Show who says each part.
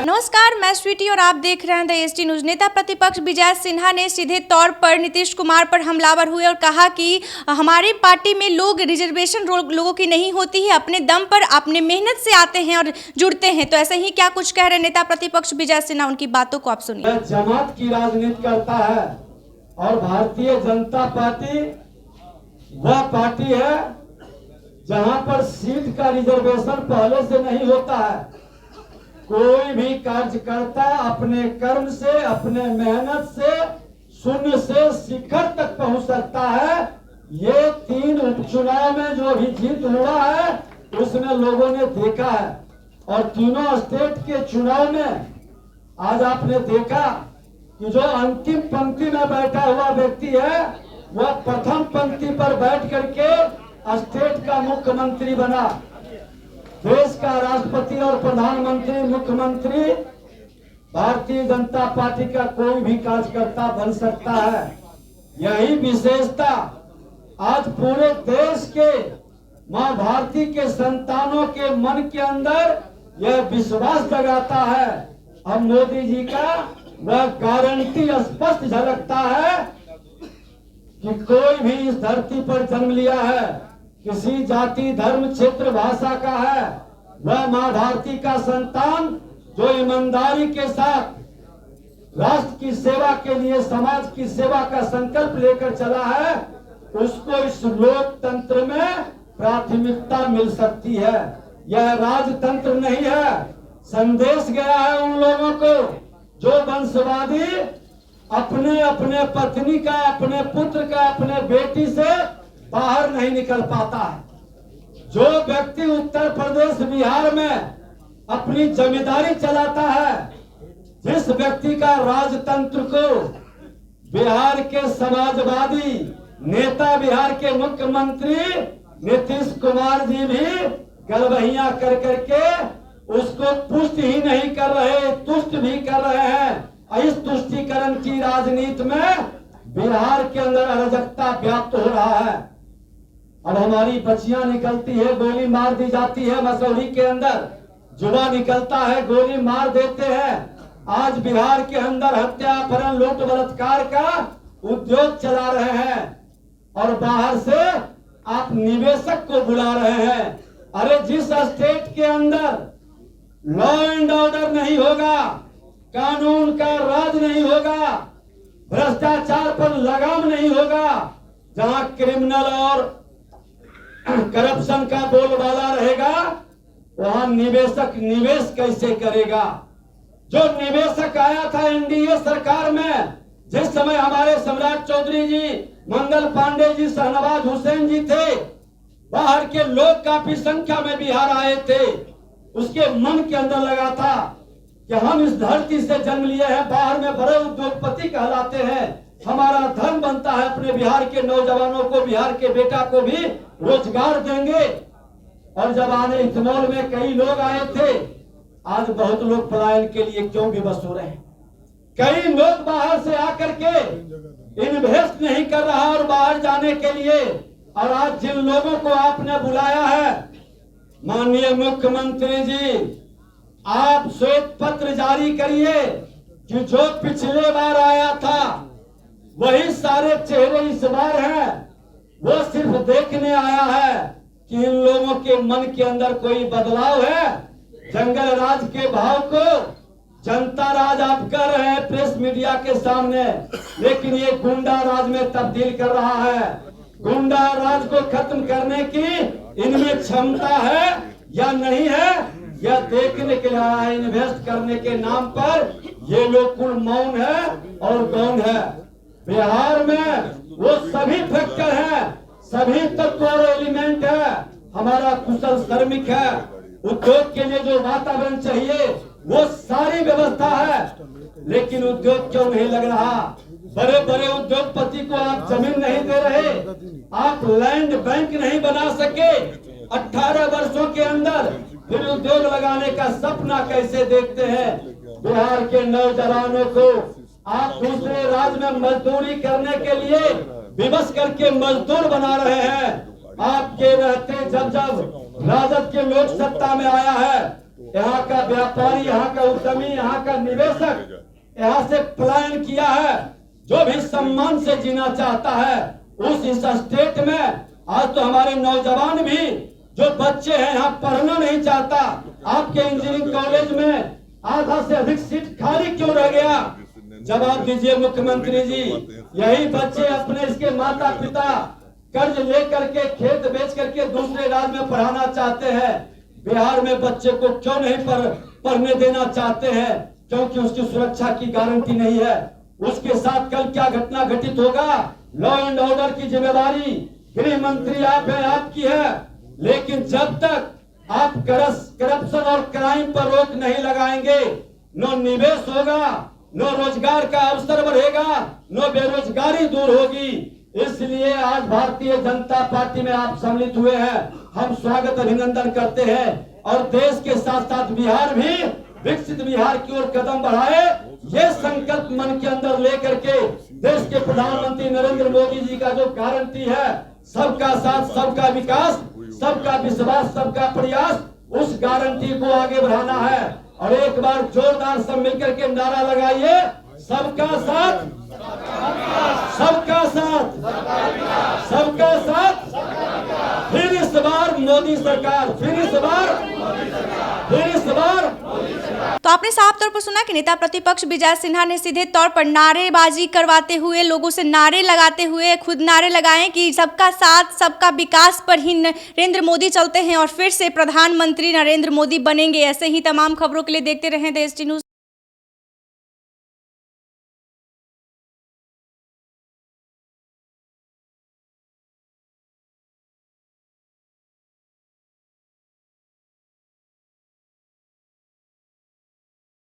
Speaker 1: नमस्कार, मैं स्वीटी और आप देख रहे हैं द एसटी न्यूज। नेता प्रतिपक्ष विजय सिन्हा ने सीधे तौर पर नीतीश कुमार पर हमलावर हुए और कहा कि हमारी पार्टी में लोग रिजर्वेशन लोगों की नहीं होती है, अपने दम पर अपने मेहनत से आते हैं और जुड़ते हैं। तो ऐसे ही क्या कुछ कह रहे नेता प्रतिपक्ष विजय सिन्हा, उनकी बातों को आप सुनिए।
Speaker 2: जमात की राजनीति करता है और भारतीय जनता पार्टी वह पार्टी है जहां पर सीट का रिजर्वेशन पहले से नहीं होता है। कोई भी कार्यकर्ता अपने कर्म से, अपने मेहनत से शून्य से शिखर तक पहुंच सकता है। ये 3 उपचुनाव में जो भी जीत हुआ है उसमें लोगों ने देखा है और तीनों स्टेट के चुनाव में आज आपने देखा कि जो अंतिम पंक्ति में बैठा हुआ व्यक्ति है वह प्रथम पंक्ति पर बैठ करके स्टेट का मुख्यमंत्री बना। देश का राष्ट्रपति और प्रधानमंत्री, मुख्यमंत्री भारतीय जनता पार्टी का कोई भी कार्यकर्ता बन सकता है। यही विशेषता आज पूरे देश के मां भारती के संतानों के मन के अंदर यह विश्वास जगाता है। अब मोदी जी का वह गारंटी स्पष्ट झलकता है कि कोई भी इस धरती पर जन्म लिया है, किसी जाति, धर्म, क्षेत्र, भाषा का है, वह मां भारती का संतान जो ईमानदारी के साथ राष्ट्र की सेवा के लिए, समाज की सेवा का संकल्प लेकर चला है, उसको इस लोकतंत्र में प्राथमिकता मिल सकती है। यह राजतंत्र नहीं है। संदेश गया है उन लोगों को जो वंशवादी अपने अपने पत्नी का, अपने पुत्र का, अपने बेटी से बाहर नहीं निकल पाता है। जो व्यक्ति उत्तर प्रदेश, बिहार में अपनी जमींदारी चलाता है, जिस व्यक्ति का राजतंत्र को बिहार के समाजवादी नेता, बिहार के मुख्यमंत्री नीतीश कुमार जी भी गलबहियां कर करके उसको पुष्ट ही नहीं कर रहे, तुष्ट भी कर रहे हैं। इस तुष्टीकरण की राजनीति में बिहार के अंदर अराजकता व्याप्त हो रहा है। अब हमारी बच्चियां निकलती है, गोली मार दी जाती है। मसौरी के अंदर जुआ निकलता है, गोली मार देते हैं। आज बिहार के अंदर हत्या, अपहरण, लूट, बलात्कार का उद्योग चला रहे हैं और बाहर से आप निवेशक को बुला रहे हैं। अरे जिस स्टेट के अंदर लॉ एंड ऑर्डर नहीं होगा, कानून का राज नहीं होगा, भ्रष्टाचार पर लगाम नहीं होगा, जहां क्रिमिनल और करप्शन का बोलबाला रहेगा, वहां निवेशक निवेश कैसे करेगा। जो निवेशक आया था एनडीए सरकार में, जिस समय हमारे सम्राट चौधरी जी, मंगल पांडे जी, शहनवाज हुसैन जी थे, बाहर के लोग काफी संख्या में बिहार आए थे। उसके मन के अंदर लगा था कि हम इस धरती से जन्म लिए हैं, बाहर में बड़े उद्योगपति कहलाते हैं, हमारा धर्म बनता है, अपने बिहार के नौजवानों को, बिहार के बेटा को भी रोजगार देंगे। और जब आने इथनॉल में कई लोग आए थे, आज बहुत लोग पलायन के लिए क्यों विवश हो रहे हैं। कई लोग बाहर से आकर के इन्वेस्ट नहीं कर रहा और बाहर जाने के लिए। और आज जिन लोगों को आपने बुलाया है, माननीय मुख्यमंत्री जी, आप श्वेत पत्र जारी करिए कि जो पिछले बार आया था वही सारे चेहरे इस बार हैं। वो सिर्फ देखने आया है कि इन लोगों के मन के अंदर कोई बदलाव है। जंगल राज के भाव को जनता राज आप कर रहे हैं प्रेस मीडिया के सामने, लेकिन ये गुंडा राज में तब्दील कर रहा है। गुंडा राज को खत्म करने की इनमें क्षमता है या नहीं है, यह देखने के लिए इन्वेस्ट करने के नाम पर ये लोग कुल मौन है और गौन है। बिहार में वो सभी फैक्टर हैं, सभी तत्व और एलिमेंट है, हमारा कुशल श्रमिक है, उद्योग के लिए जो वातावरण चाहिए वो सारी व्यवस्था है, लेकिन उद्योग क्यों नहीं लग रहा? बड़े बड़े उद्योगपति को आप जमीन नहीं दे रहे, आप लैंड बैंक नहीं बना सके 18 वर्षों के अंदर, फिर उद्योग लगाने का सपना कैसे देखते हैं? बिहार के नौजवानों को आप दूसरे राज्य में मजदूरी करने के लिए विवश करके मजदूर बना रहे हैं। आपके रहते जब जब राजद के लोग सत्ता में आया है, यहाँ का व्यापारी, यहाँ का उद्यमी, यहाँ का निवेशक यहाँ से पलायन किया है। जो भी सम्मान से जीना चाहता है उस इस स्टेट में, आज तो हमारे नौजवान भी जो बच्चे हैं यहाँ पढ़ना नहीं चाहता। आपके इंजीनियरिंग कॉलेज में आधा से अधिक सीट खाली क्यों रह गया? जवाब दीजिए मुख्यमंत्री जी। यही बच्चे अपने इसके माता पिता कर्ज लेकर के खेत बेच करके दूसरे राज्य में पढ़ाना चाहते हैं। बिहार में बच्चे को क्यों नहीं पढ़ने देना चाहते हैं? क्योंकि उसकी सुरक्षा की गारंटी नहीं है। उसके साथ कल क्या घटना घटित होगा? लॉ एंड ऑर्डर की जिम्मेदारी गृह मंत्री आप है, आपकी है, लेकिन जब तक आप करप्शन और क्राइम पर रोक नहीं लगाएंगे, नो निवेश होगा, नो रोजगार का अवसर बढ़ेगा, नो बेरोजगारी दूर होगी। इसलिए आज भारतीय जनता पार्टी में आप सम्मिलित हुए हैं, हम स्वागत अभिनंदन करते हैं। और देश के साथ साथ बिहार भी विकसित बिहार की ओर कदम बढ़ाए, ये संकल्प मन के अंदर लेकर के देश के प्रधानमंत्री नरेंद्र मोदी जी का जो गारंटी है, सबका साथ, सबका विकास, सबका विश्वास, सबका प्रयास, उस गारंटी को आगे बढ़ाना है। और एक बार जोरदार सब मिलकर के नारा लगाइए, सबका साथ, सबका साथ, सबका साथ, फिर इस बार मोदी सरकार, फिर इस बार।
Speaker 1: तो आपने साफ तौर पर सुना कि नेता प्रतिपक्ष विजय सिन्हा ने सीधे तौर पर नारेबाजी करवाते हुए, लोगों से नारे लगाते हुए खुद नारे लगाए कि सबका साथ, सबका विकास पर ही नरेंद्र मोदी चलते हैं और फिर से प्रधानमंत्री नरेंद्र मोदी बनेंगे। ऐसे ही तमाम खबरों के लिए देखते रहें द एसटी न्यूज़।